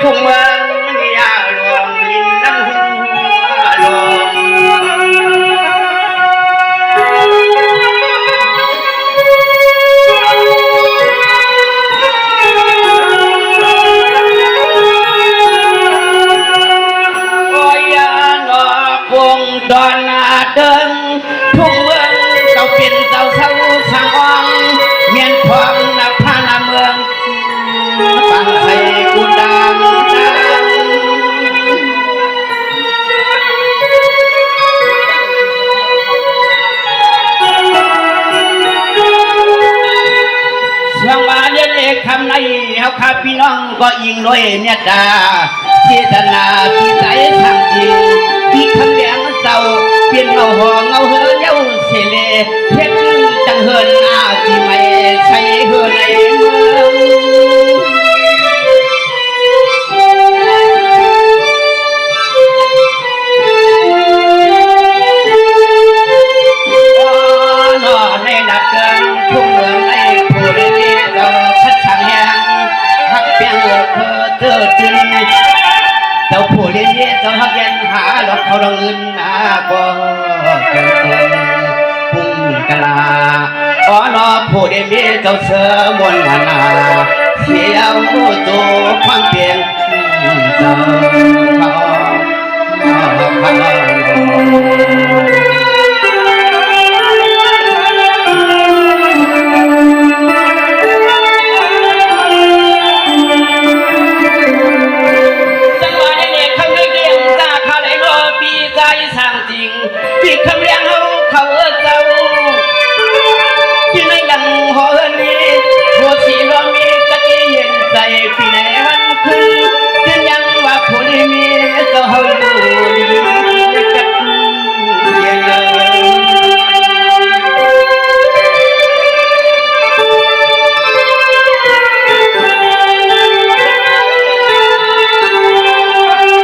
ทุ่งเมืองยาหลวงลินน้ำหัวลงโอ้ยนอพงดอนเดินทุ่งเมืองเจ้าเป็นเจ้าเศร้าสังองเมียนทองนับพานาเมืองฟังใส่กุดังเสียงมาเรียนเอกคำในเฮาข้าพี่น้องก็ยิงด้วยเมตตาเจตนาที่ใจทางจริงที่คำเลี้ยงเศร้าเปลี่ยนเงาหองเงาเหือเย้าเสเลเพ็ดจังเฮินอาที่ไม่ใช่เฮือในเมืองในดับเกินทุ่งเมืองในผู้เรียนเจ้าคัดทางแหงหักเปียงเธอจริงเจ้าผู้เรียนเจ้าหักยันหาหลอกเขาดองเงินนาก็เกินพุ่งกะลาอ๋อนอผู้เรียนเจ้าเสือมวลนาเสียวตัวความเพียงเจ้าพี่คำเลี้ยงเขาเจ้าที่ในยังหอนี้หัวสีร้อนมีตะกี้เย็นใจพี่ในวันคืนที่ยังว่าผู้นี้มีเจ้าอยู่ดีจัดเย็น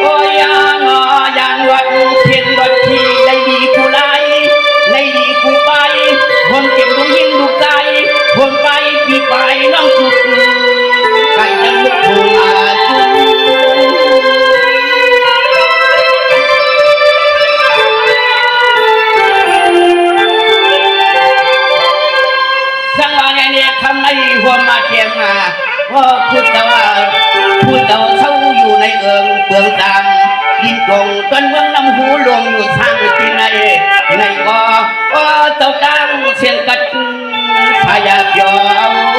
โอ้ยยานวัดเทียนวัดที่ได้ดีผู้ไล่ในดีผู้ไปคนเก็บดวงยิ่งดูใจคนไปปีไปน้องสุดใครจะลุกผู้มาจุดสังวาเนี่ยคำในหัวมาเทียมมาว่าพุทธว่าพุทธเศร้าอยู่ในเอิงเปลืองตามดินกงต้นเมืองน้ำหูลงอยู่ทางที่ในก็เจ้าดังเสียงกัดพยาเยา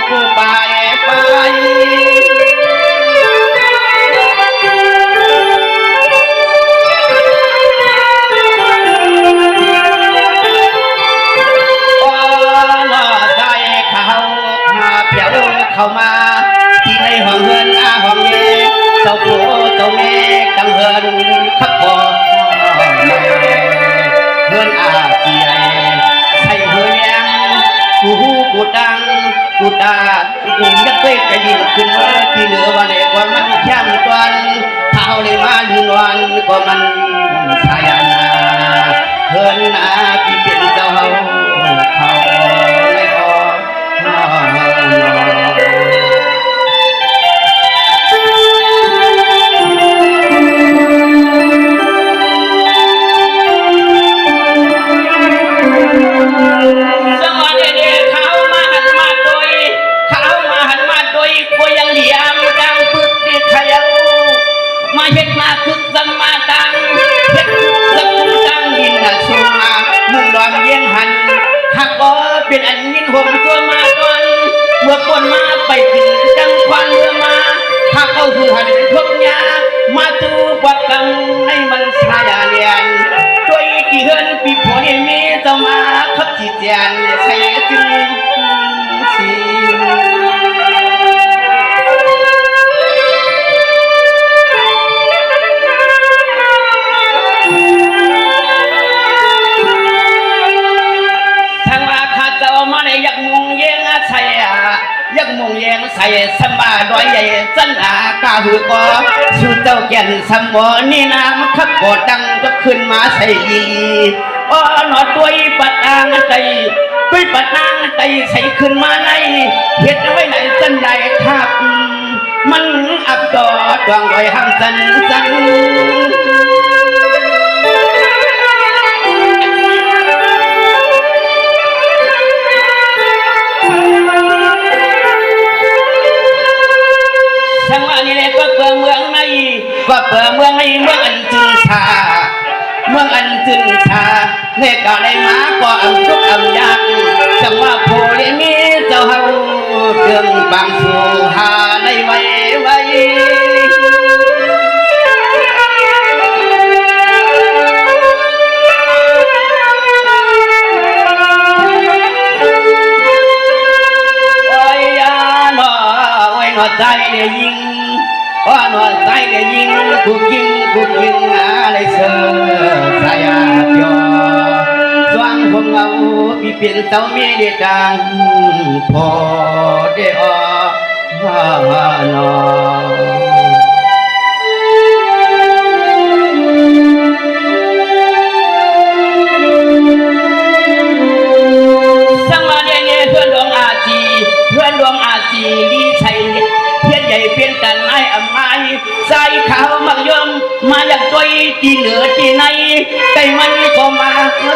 ผู้ไปเข้ามาที่ในห้องเฮือนห้องเย่เจ้าผัวเจ้าแม่จังเฮือนขับบ่เฮือนเจียใส่เฮือนยังกูดังกูตากูยักเตยจะยินขึ้นว่าที่เหลือวันนี้กว่ามันแค่ตอนเท้าเลยมาลืนวันกว่ามันสายนาเฮือนที่เป็นเจ้าเขาในอมาเห็นมาคึกสมาตังเห็นสกุลตังยินสูงมามุ่งดอนเยี่ยงหันหักก็เป็นอันยินห่มตัวมาตอนเมื่อคนมาไปถึงจังควันเรือมาหักเอาคือหันพบยามาจูบกังให้มันสายเลียนตัวกี่เฮือนปีผัวนี่มีเจ้ามาขับจีเจียนใส่จึงสียักมงเยงใส่ยักมงเยงใส่สมบัติดอยใหญ่จันหากาหือก็สู่เจ้าแก่นสมอนี่น้ำขับกอดดังก็ขึ้นมาใส่อ๋อหนอตัวปัดนางใจตัวปัดนางใจใส่ขึ้นมาในเห็ดไว้ไหนจันใดทับ มันอับดอดวงลอยห้ำสันสันช่างว่านี่แหละก็เปิดเมืองในก็เปิดเมืองในเมืองอันจึงชาเมืองอันจึงชาในกาเลยมาก็อำทุกอำยากจังว่าโพลีมีเจ้าเฮาเครื่องบางสู่หาในไว้ไว้โอ้ยยาหนอโอ้ยหนอใจเนี่ยยิงว่าหนอใจเนี่ยยิงกูยิงอะไรเสือสายาเปียวสว่างคงเอาพี่เปลี่ยนเต้ามีเด็ดดังพอได้ออนอสังวาเดเนเพื่อนดวงอาจีดีชัยเพียรใหญ่เพียรกันไอ้อำไม้ใส่ขาวมักยมมาจากตัวที่เหนือที่ในไก่มันก็มา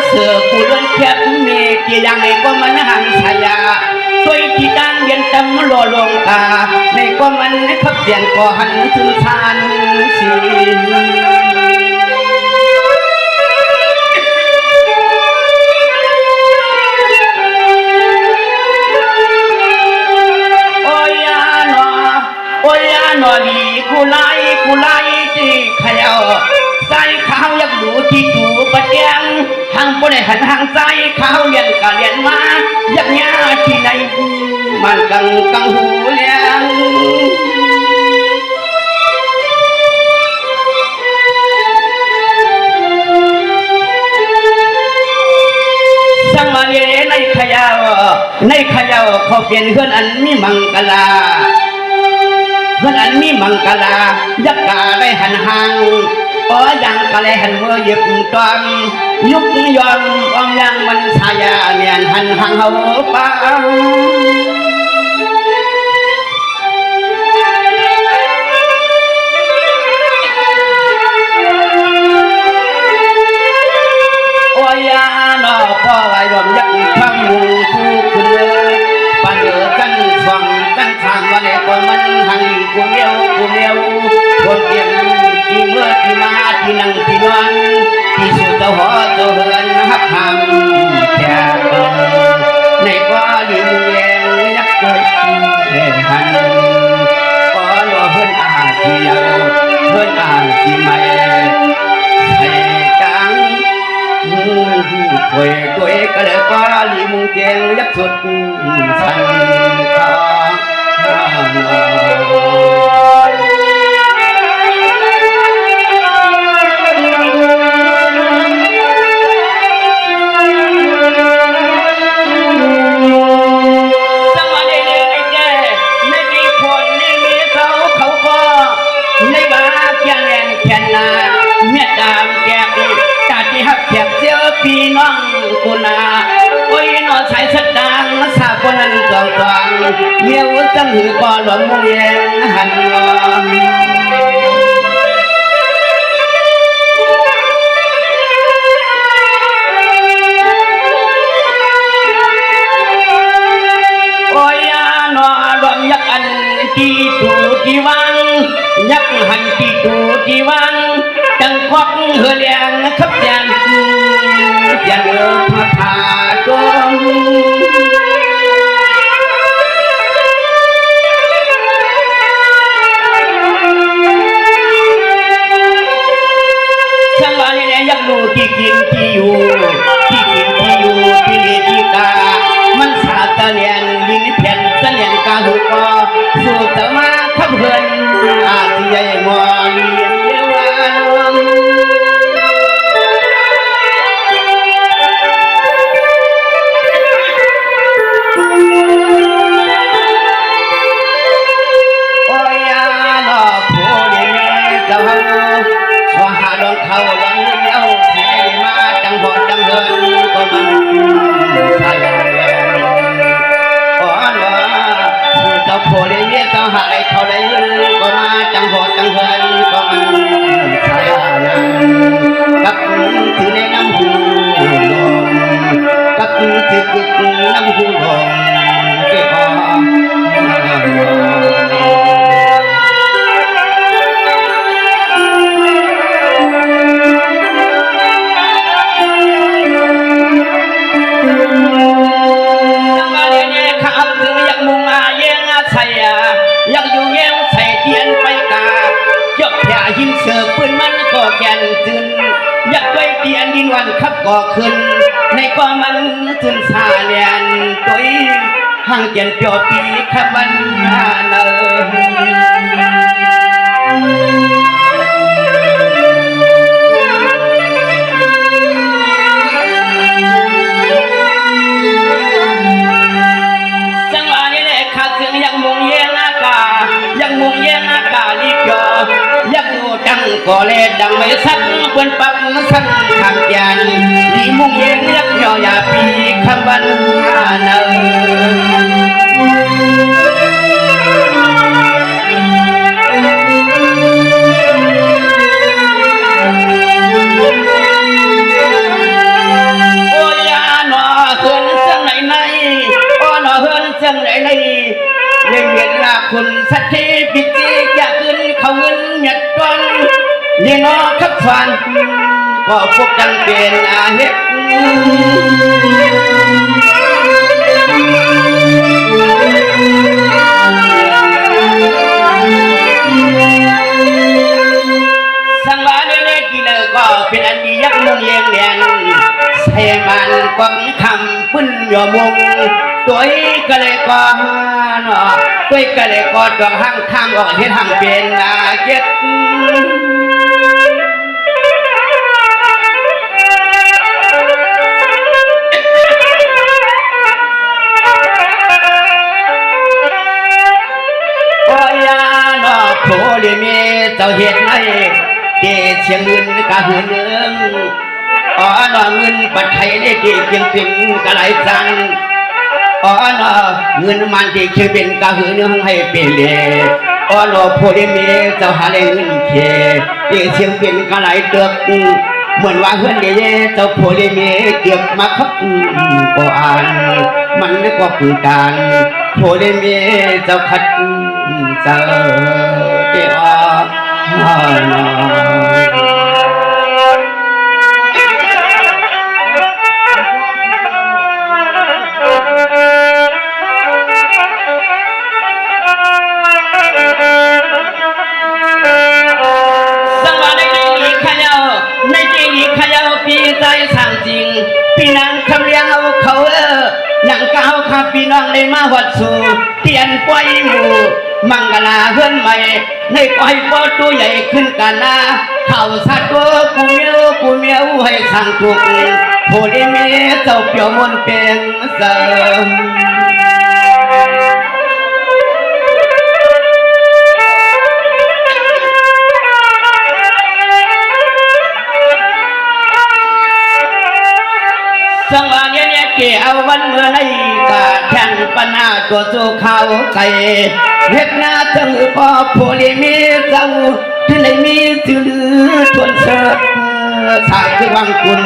เสือผู้ล้วนแคบเมฆที่ยังไงก็มันหันชายาตัวที่ดังเย็นตำหล่อลงตาในก็มันขับเสียนก็หันถึงทานสิหนอดีกูไล่ที่ขยาวใส่ข้าวยักหนูที่ถูประเจียงทางบนหันทางใจข้าวเรียนกะเรียนมายักยาที่ไหนมันกังหูเลี้ยงสังมาเยในขยาวเขาเปลี่ยนเพื่อนอันมีมังกลาเพื่อนอันมีมังกลายักกาได้หันหางยังกะเลยหันเมื่อหยิบตอมยุกยอมยังมันสายาเมียนหันหางเฮาปังโอ้ยานอพ่อไว้รวมยักข้างมูคู่ขึ้นเลยปันเดือกันฟังกันทางวันนี้ก็มันหันกูเลี้ยวคนเดียวที่เมื่อที่มาที่นั่งที่นอนที่สุดเจ้าหัวเจ้าเฮือนหักหำแก่ในกว่าลิมแยงยักเกิดหันก็รอเพื่อนอาที่ยาวเพื่อนอาที่ไม่ใส่กังถวยตัวก็เลยกว่าลิมแยงยักสุดสันทองพี่น้องกุณาโอ้ยนอสายสัดดังสาคนนั้นกลางเมียวจังหือก่อหลงมงแยงหันงโอ้ยนอหลงยักอันที่ถูที่วังยักหันที่ถูที่วังจังควักเฮือเลียงขับยันอย่าเลือกมาผ่าดงช่างว่าเนี่ยยักดูที่กินที่อยู่ที่เลียที่กามันสาตะเลียนดินเพียนตะเลียนกาหูกอสู่จะมาขับเหินอาที่ใหญ่มอเลียนเยวานว่าหาดองเขาลองเลี้ยวเสียมาจังหอดจังเฮินก็มันใช่อ๋อว่าเจ้าโพลีเมียเจ้าหายเขาได้เงิน จังหอดจังเฮินก็มันสายนั้นกับถือในน้ำหูลงกับถือน้ำหูลงเกี่อยากอยู่แย้งใส่เทียนไปกาเจาะแผลหินเสือปืนมันก็แก่นจืนอยากด้วยเตียนดินวันขับก่อขึ้นในก็มันจืนซาเลียนตัวห่างเจียนเปียวปีขับมันเนยังมุงแย่งอากาศลิบยอยังดูดังก่อเลดังไม่สักบนปักสักทางยันนี่มุงแย่งยักยออย่าปีคำวันเนโอ้ยาหนอเฮือนเสียงไหนไหนโอ้หนอเฮือนเสียงไหนไหนเลี้ยงเงินลาคุณสัตย์ที่ปิดที่จะขึ้นเขาเงินหยัดตันนี่น้อขับฟันก็พวกจังเป็นอาเหตุสังวาเล่ๆกี่เลยก็เป็นอันดียักษ์มุงเลี้ยงเลี้ยงใส่มันกวักคำปื้นยอมุงตัวก็เลยก็เนาะตัวก็เลยก็ดวงห้างทางออกเฮ็ดห้างเป็นอาเจ็ดโอ้ยาเนาะโผล่เมเจ้าเฮ็ดให้เกเชียงเงินกะหือเนืองอ๋อเนาะเงินปัดไทยได้เกเชียงถึงกะไหลจังอ๋อเนาะเงินมันที่เชื่อเป็นกะหือเนื้อให้เปเล่อ๋อเนาะโพธิเมเจ้าหาได้เงินเคเกี่ยเชียงเป็นกะไหลเตือกเหมือนว่าเฮือนเย่เจ้าโพธิเมเก็บมาคับก็อ่านมันก็คือการโพธิเมเจ้าคัดเจ้าเจ้าเนาะพี่นางคำเลี้ยงเอาเขาหนังก้าวข้าพี่น้องเลยมาวัดสู่เตียนปล่อยหมู่มังกลาเฮือนใหม่ในปล่อยปอตัวใหญ่ขึ้นกันนะเข่าสัตว์ตัวกูเมียวให้สั่งถูกโพธิเมเจ้าเปียวมนเป็นเสริมสังวาเนี่ยเกี่ยววันเมื่อไรกาแข่งปัญหาตัวสู้เขาไก่เฮ็ดหน้าถึงพอโพลิมีเจ้าที่ไหนมีจืดทวนเสือสาคือวังคุณ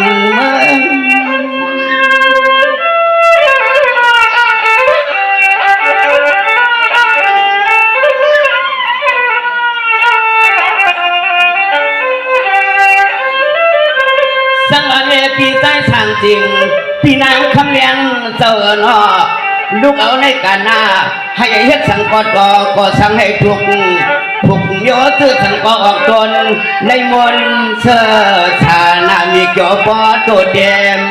สังวาเนี่ยพี่ใจสั่งจริงพี่นางคำเลี้ยงเจ้าเนาะลูกเอาในการหน้าให้เฮ็ดสังกอดก็สั่งให้ทุกโยตื้อสังกออกตนในมนเสื้อชานามีเกี่ยวปอตัวเดียม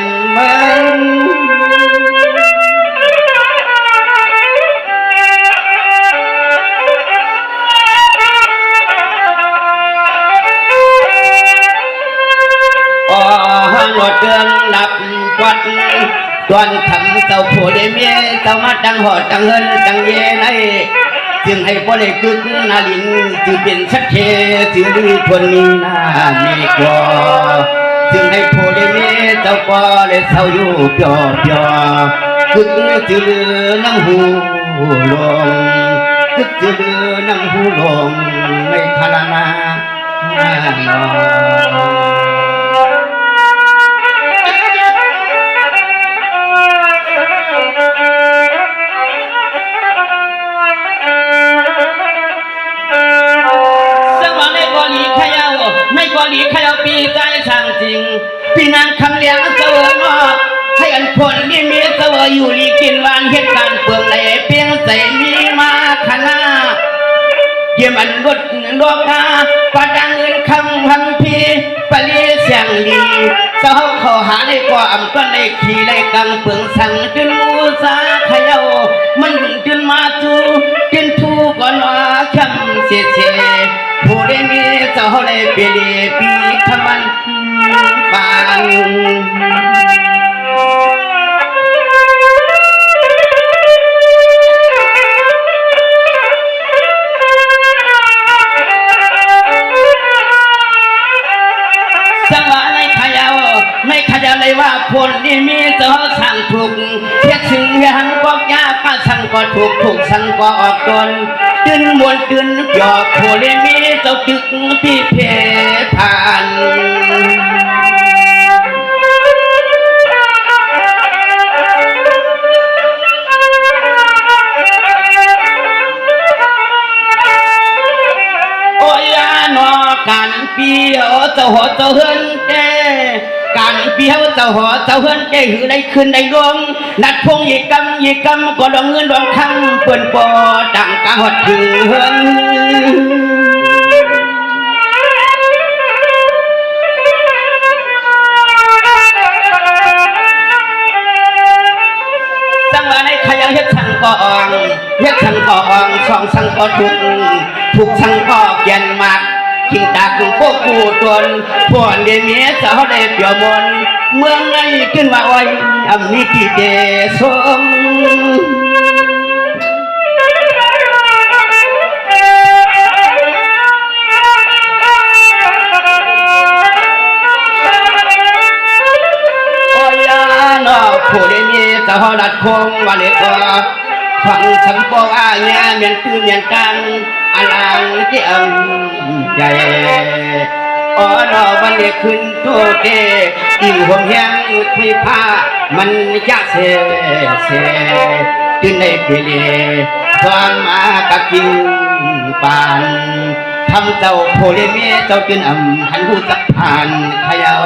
หนวดเดือนนับวัดตอนทำเจ้าผู้ได้เมียเจ้ามาดังหอดดังเฮินดังเย่ในจึงให้บ่ได้กึกนาลินจึงเป็นชัดเจจึงลือคนนี้นามีกว่าจึงให้ผู้ได้เมียเจ้าก็เลยเศร้าอยู่เปียกึกจึงลือนั่งหูลง ตึกจือนังหูลงไม่คลานาในกอลีขยาปีใจช่างจริงพี่นางคำเลี้ยงเสวยงอให้อันคนมีเมียเสวยอยู่ลีกินหวานเหตุการณ์เปลืองไหลเปียงใส่มีมาขนาเยี่ยมอันรถดอกกาปะดังเงินคำพังพีปลีเสียงดีเจ้าเขาหาในกว่าอำต้นในขี่ในกังเปลืองสั่งจนมูสาขยามันจนมาจูจนทูก่อนว่าคำเสียเสียผู้ได้มีเจ้าได้เปลี่ยนปีขมันปานสังวาในขยาวเลยว่าผลนี่มีเจ้าสั่งถูกเพียงถึงหันกอกยาป้าสั่งก็ถูกสั่งก็ออกตนตื่นมวนตื่นหยอกผู้เลี้ยมีเจ้าจึกพี่เพผ่านโอ้ยนอกันเปียวเจ้าหัวเจ้าเฮือนแกการเปียวเจ้าหัวเจ้าเฮือนแกหือได้ขึ้นได้ดวงนัดพงยีกำก็ดองเงินดองคำเปิ่นปอดังกะหดถือเฮือนสังวาในขยันเฮ็ดสั่งก่องสองสั่งก็ถูกสั่งก็เย็นมากขิงตากุ่งโป๊กูตวนพวนเดียเมียสาวได้เปี่ยวมนเมืองในขึ้นว่าอ้อยอำมีที่เดสมโอ้ยนอผู้เดียมีสาวดัดคงวันเด็กฟังฉันก็ว่าเนี่ยเมียนคือเมียนกังอลังเจียงใหญ่อ๋อนอวันเด็กขึ้นโตเตอิ่มห่วงแหงไม่ผ้ามันจะเสียจึงได้เปลี่ยนตอนมากับกินปานทำเจ้าโพเลเมเจ้าจึงหันหูจักผ่านขยาว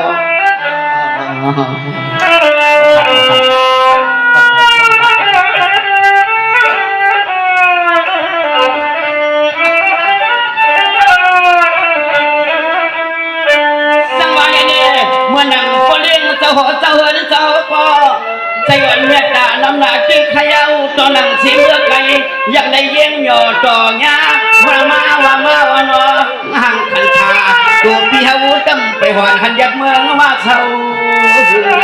เจ้าเฮินเจ้าก็ใจอ่อนเมียตาน้ำหนากิ้งขยาวตอนนั่งสีเมื่อไกลอยากได้เยี่ยงหยอต่อหญ้าว่าวนอห่างขันชาตัวพี่ฮาวูตั้มไปหอนหันยัดเมืองว่าเศร้าอยู่ไหน